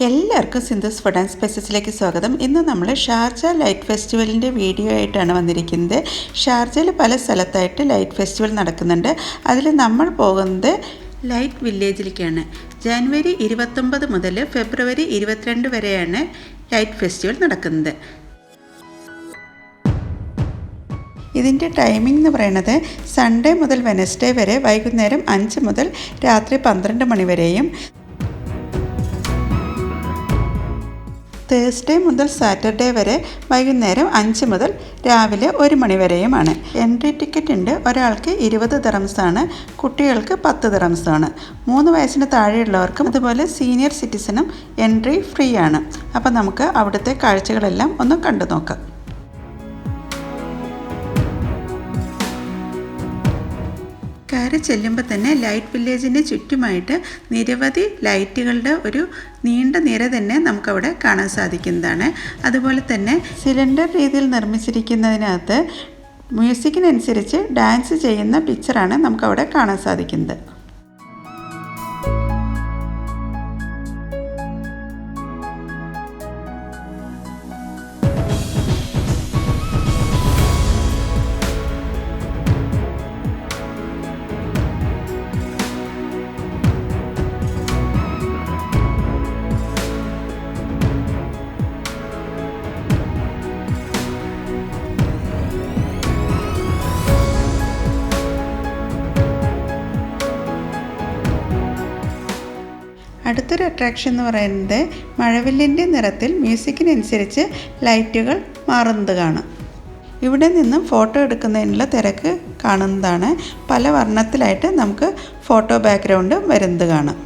എല്ലാവർക്കും Sindhu's food and സ്പൈസസിലേക്ക് സ്വാഗതം. ഇന്ന് നമ്മൾ ഷാർജ ലൈറ്റ് ഫെസ്റ്റിവലിൻ്റെ വീഡിയോ ആയിട്ടാണ് വന്നിരിക്കുന്നത്. ഷാർജയിൽ പല സ്ഥലത്തായിട്ട് ലൈറ്റ് ഫെസ്റ്റിവൽ നടക്കുന്നുണ്ട്. അതിൽ നമ്മൾ പോകുന്നത് ലൈറ്റ് വില്ലേജിലേക്കാണ്. ജനുവരി 29 മുതൽ ഫെബ്രുവരി 22 വരെയാണ് ലൈറ്റ് ഫെസ്റ്റിവൽ നടക്കുന്നത്. ഇതിൻ്റെ ടൈമിംഗ് എന്ന് പറയുന്നത് സൺഡേ മുതൽ വെനസ്ഡേ വരെ വൈകുന്നേരം 5 മുതൽ രാത്രി 12 മണി വരെയും, തേഴ്സ്ഡേ മുതൽ സാറ്റർഡേ വരെ വൈകുന്നേരം 5 മുതൽ രാവിലെ 1 മണി വരെയുമാണ്. എൻട്രി ടിക്കറ്റ് ഉണ്ട്. ഒരാൾക്ക് 20 ദിറംസാണ്, കുട്ടികൾക്ക് 10 ദിറംസാണ്. 3 വയസ്സിന് താഴെയുള്ളവർക്കും അതുപോലെ സീനിയർ സിറ്റിസനും എൻട്രി ഫ്രീ ആണ്. അപ്പോൾ നമുക്ക് അവിടുത്തെ കാഴ്ചകളെല്ലാം ഒന്ന് കണ്ടു നോക്കാം. കയറി ചെല്ലുമ്പോൾ തന്നെ ലൈറ്റ് വില്ലേജിൻ്റെ ചുറ്റുമായിട്ട് നിരവധി ലൈറ്റുകളുടെ ഒരു നീണ്ട നിര തന്നെ നമുക്കവിടെ കാണാൻ സാധിക്കുന്നതാണ്. അതുപോലെ തന്നെ സിലിണ്ടർ രീതിയിൽ നിർമ്മിച്ചിരിക്കുന്നതിനകത്ത് മ്യൂസിക്കിനനുസരിച്ച് ഡാൻസ് ചെയ്യുന്ന പിക്ചറാണ് നമുക്കവിടെ കാണാൻ സാധിക്കുന്നത്. അടുത്തൊരു അട്രാക്ഷൻ എന്ന് പറയുന്നത് മഴവില്ലിൻ്റെ നിറത്തിൽ മ്യൂസിക്കിനനുസരിച്ച് ലൈറ്റുകൾ മാറുന്നത് കാണാം. ഇവിടെ നിന്നും ഫോട്ടോ എടുക്കുന്നതിനുള്ള തിരക്ക് കാണുന്നതാണ്. പല വർണ്ണത്തിലായിട്ട് നമുക്ക് ഫോട്ടോ ബാക്ക്ഗ്രൗണ്ട് വരുന്നത് കാണാം.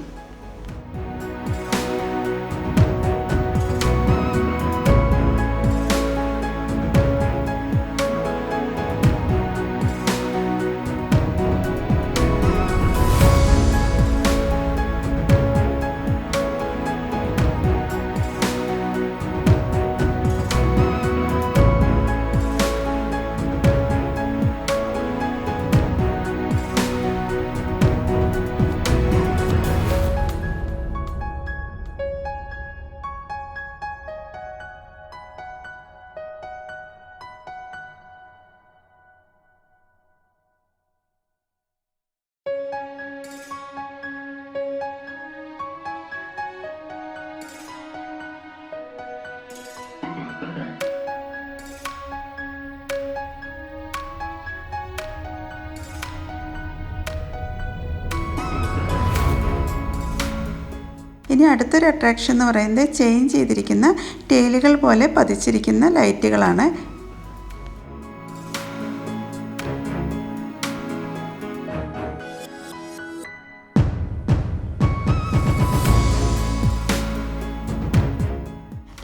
ഇനി അടുത്തൊരു അട്രാക്ഷൻ എന്ന് പറയുന്നത് ചേഞ്ച് ചെയ്തിരിക്കുന്ന ടേലുകൾ പോലെ പതിച്ചിരിക്കുന്ന ലൈറ്റുകളാണ്.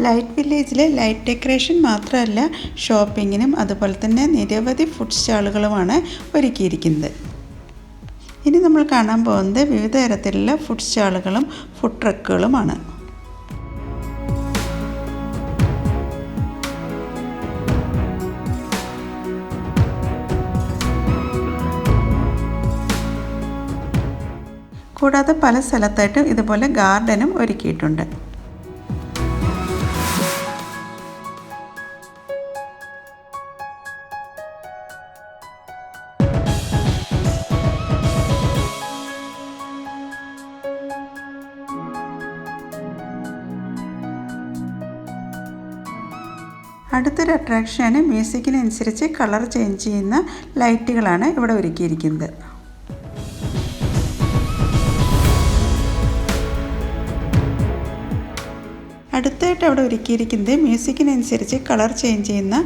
ലൈറ്റ് വില്ലേജിലെ ലൈറ്റ് ഡെക്കറേഷൻ മാത്രമല്ല, ഷോപ്പിങ്ങിനും അതുപോലെ തന്നെ നിരവധി ഫുഡ് സ്റ്റാളുകളുമാണ് ഒരുക്കിയിരിക്കുന്നത്. ഇനി നമ്മൾ കാണാൻ പോകുന്നത് വിവിധ തരത്തിലുള്ള ഫുഡ് സ്റ്റാളുകളും ഫുഡ് ട്രക്കുകളുമാണ്. കൂടാതെ പല സ്ഥലത്തായിട്ട് ഇതുപോലെ ഗാർഡനും ഒരുക്കിയിട്ടുണ്ട്. അടുത്തൊരു അട്രാക്ഷന് മ്യൂസിക്കിനനുസരിച്ച് കളർ ചേഞ്ച് ചെയ്യുന്ന ലൈറ്റുകളാണ് ഇവിടെ ഒരുക്കിയിരിക്കുന്നത്. അടുത്തായിട്ട് അവിടെ ഒരുക്കിയിരിക്കുന്നത് മ്യൂസിക്കിനനുസരിച്ച് കളർ ചേഞ്ച് ചെയ്യുന്ന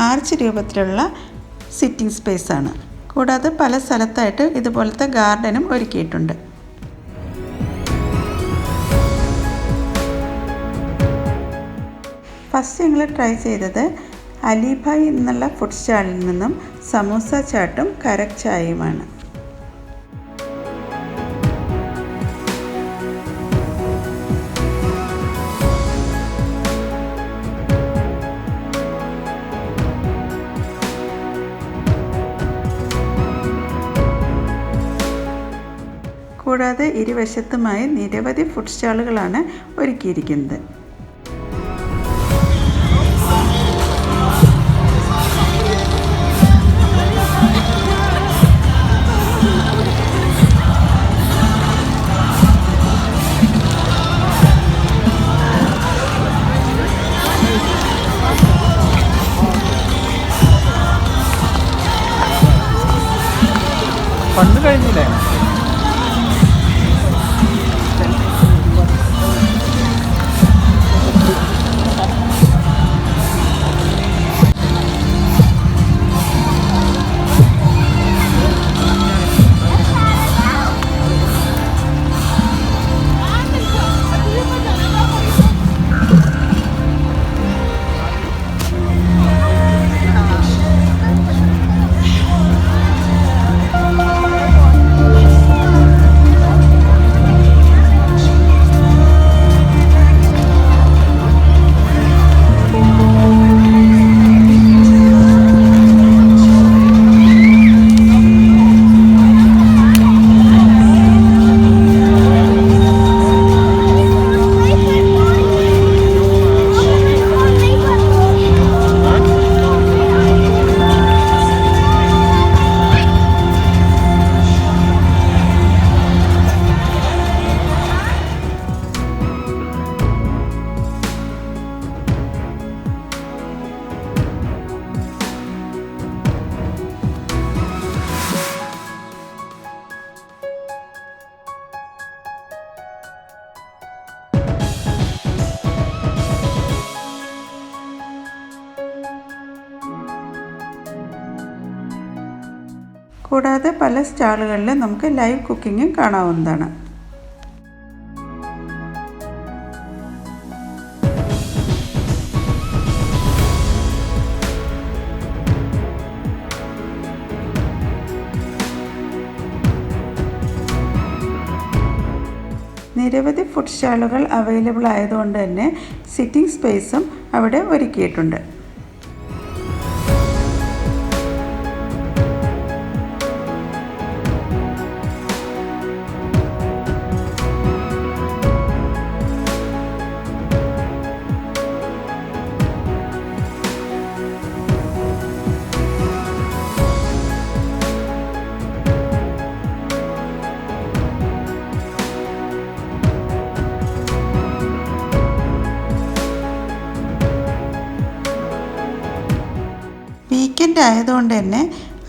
ആർച്ച് രൂപത്തിലുള്ള സിറ്റിംഗ് സ്പേസാണ്. കൂടാതെ പല സ്ഥലത്തായിട്ട് ഇതുപോലത്തെ ഗാർഡനും ഒരുക്കിയിട്ടുണ്ട്. ഫസ്റ്റ് ഞങ്ങൾ ട്രൈ ചെയ്തത് അലിഭായ് എന്നുള്ള ഫുഡ് സ്റ്റാളിൽ നിന്നും സമൂസ ചാട്ടും കരക് ചായയുമാണ്. കൂടാതെ ഇരുവശത്തുമായി നിരവധി ഫുഡ് സ്റ്റാളുകളാണ് ഒരുക്കിയിരിക്കുന്നത്. ഫണ്ട് കഴിഞ്ഞില്ലേ? കൂടാതെ പല സ്റ്റാളുകളിൽ നമുക്ക് ലൈവ് കുക്കിങ്ങും കാണാവുന്നതാണ്. നിരവധി ഫുഡ് സ്റ്റാളുകൾ അവൈലബിൾ ആയതുകൊണ്ട് തന്നെ സിറ്റിംഗ് സ്പേസും അവിടെ ഒരുക്കിയിട്ടുണ്ട്. വീക്കെൻഡ് ആയതുകൊണ്ട് തന്നെ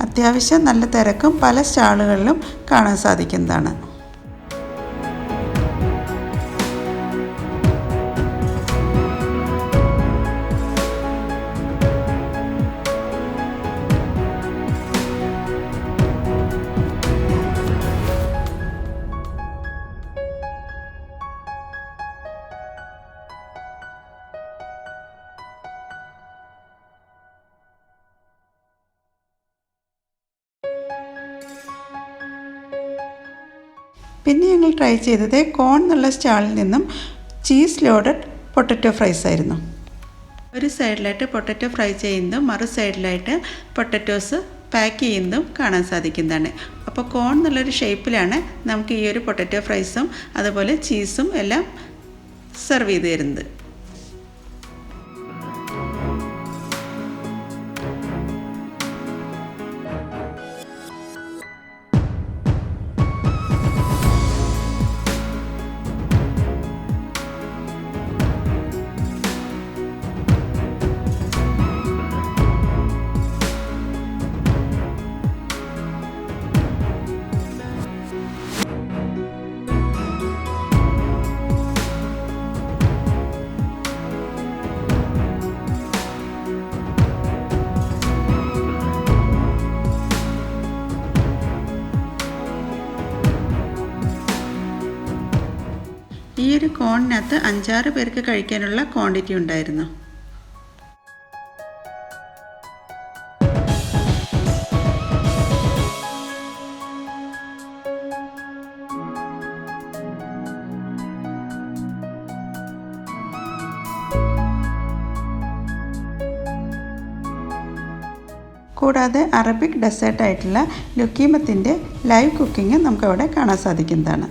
അത്യാവശ്യം നല്ല തിരക്കും പല സ്റ്റാളുകളിലും കാണാൻ സാധിക്കുന്നതാണ്. പിന്നെ ഞങ്ങൾ ട്രൈ ചെയ്തത് കോൺ എന്നുള്ള സ്റ്റാളിൽ നിന്നും ചീസ് ലോഡഡ് പൊട്ടറ്റോ ഫ്രൈസ് ആയിരുന്നു. ഒരു സൈഡിലായിട്ട് പൊട്ടറ്റോ ഫ്രൈ ചെയ്യുന്നതും മറു സൈഡിലായിട്ട് പൊട്ടറ്റോസ് പാക്ക് ചെയ്യുന്നതും കാണാൻ സാധിക്കുന്നതാണ്. അപ്പോൾ കോൺ എന്നുള്ളൊരു ഷേപ്പിലാണ് നമുക്ക് ഈ ഒരു പൊട്ടറ്റോ ഫ്രൈസും അതുപോലെ ചീസും എല്ലാം സെർവ് ചെയ്ത് തരുന്നത്. ഈ ഒരു കോണിനകത്ത് 5-6 പേർക്ക് കഴിക്കാനുള്ള ക്വാണ്ടിറ്റി ഉണ്ടായിരുന്നു. കൂടാതെ അറബിക് ഡെസേർട്ടായിട്ടുള്ള ലുക്കീമത്തിൻ്റെ ലൈവ് കുക്കിംഗ് നമുക്കവിടെ കാണാൻ സാധിക്കുന്നതാണ്.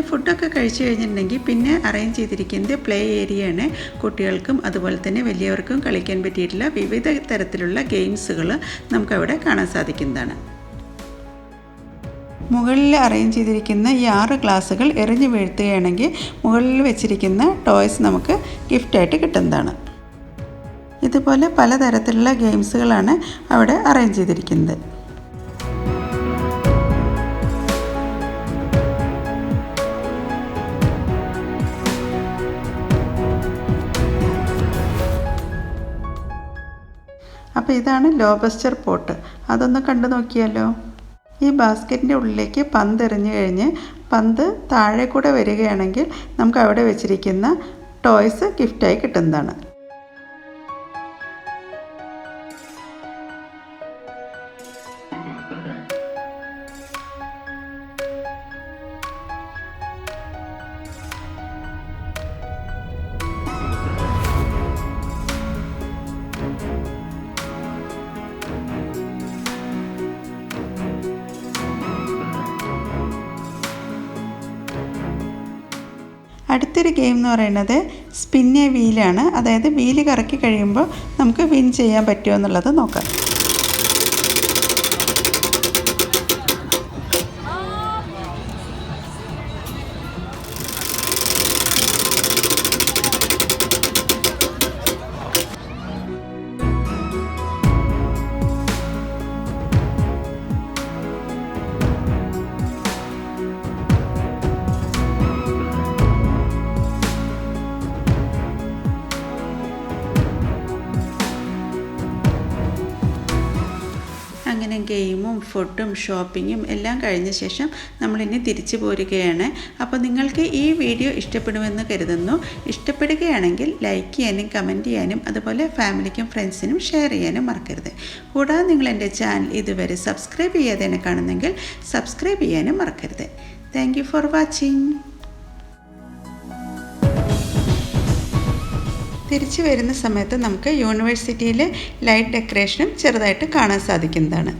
ഫുഡൊക്കെ കഴിച്ചു കഴിഞ്ഞിട്ടുണ്ടെങ്കിൽ പിന്നെ അറേഞ്ച് ചെയ്തിരിക്കുന്നത് പ്ലേ ഏരിയയാണ്. കുട്ടികൾക്കും അതുപോലെ തന്നെ വലിയവർക്കും കളിക്കാൻ പറ്റിയിട്ടുള്ള വിവിധ തരത്തിലുള്ള ഗെയിംസുകൾ നമുക്കവിടെ കാണാൻ സാധിക്കുന്നതാണ്. മുകളിൽ അറേഞ്ച് ചെയ്തിരിക്കുന്ന ഈ 6 ഗ്ലാസ്സുകൾ എറിഞ്ഞു വീഴ്ത്തുകയാണെങ്കിൽ മുകളിൽ വെച്ചിരിക്കുന്ന ടോയ്സ് നമുക്ക് ഗിഫ്റ്റായിട്ട് കിട്ടുന്നതാണ്. ഇതുപോലെ പലതരത്തിലുള്ള ഗെയിംസുകളാണ് അവിടെ അറേഞ്ച് ചെയ്തിരിക്കുന്നത്. അപ്പോൾ ഇതാണ് ലോബസ്റ്റർ പോട്ട്. അതൊന്ന് കണ്ടു നോക്കിയാലോ. ഈ ബാസ്ക്കറ്റിൻ്റെ ഉള്ളിലേക്ക് പന്ത് എറിഞ്ഞു കഴിഞ്ഞ് പന്ത് താഴെ കൂടെ വരികയാണെങ്കിൽ നമുക്ക് അവിടെ വെച്ചിരിക്കുന്ന ടോയ്സ് ഗിഫ്റ്റായി കിട്ടുന്നതാണ്. അടുത്തൊരു ഗെയിം എന്ന് പറയുന്നത് സ്പിൻ എ വീലാണ്. അതായത് വീല് കറക്കി കഴിയുമ്പോൾ നമുക്ക് വിൻ ചെയ്യാൻ പറ്റുമോ എന്നുള്ളത് നോക്കാം. അങ്ങനെ ഗെയിമും ഫുഡും ഷോപ്പിങ്ങും എല്ലാം കഴിഞ്ഞ ശേഷം നമ്മളിനി തിരിച്ചു പോരുകയാണ്. അപ്പോൾ നിങ്ങൾക്ക് ഈ വീഡിയോ ഇഷ്ടപ്പെടുമെന്ന് കരുതുന്നു. ഇഷ്ടപ്പെടുകയാണെങ്കിൽ ലൈക്ക് ചെയ്യാനും കമൻറ്റ് ചെയ്യാനും അതുപോലെ ഫാമിലിക്കും ഫ്രണ്ട്സിനും ഷെയർ ചെയ്യാനും മറക്കരുത്. കൂടാതെ നിങ്ങൾ എൻ്റെ ചാനൽ ഇതുവരെ സബ്സ്ക്രൈബ് ചെയ്യാതെ കാണുന്നെങ്കിൽ സബ്സ്ക്രൈബ് ചെയ്യാനും മറക്കരുത്. Thank you for watching. തിരിച്ചു വരുന്ന സമയത്ത് നമുക്ക് യൂണിവേഴ്സിറ്റിയിലെ ലൈറ്റ് ഡെക്കറേഷനും ചെറുതായിട്ട് കാണാൻ സാധിക്കുന്നതാണ്.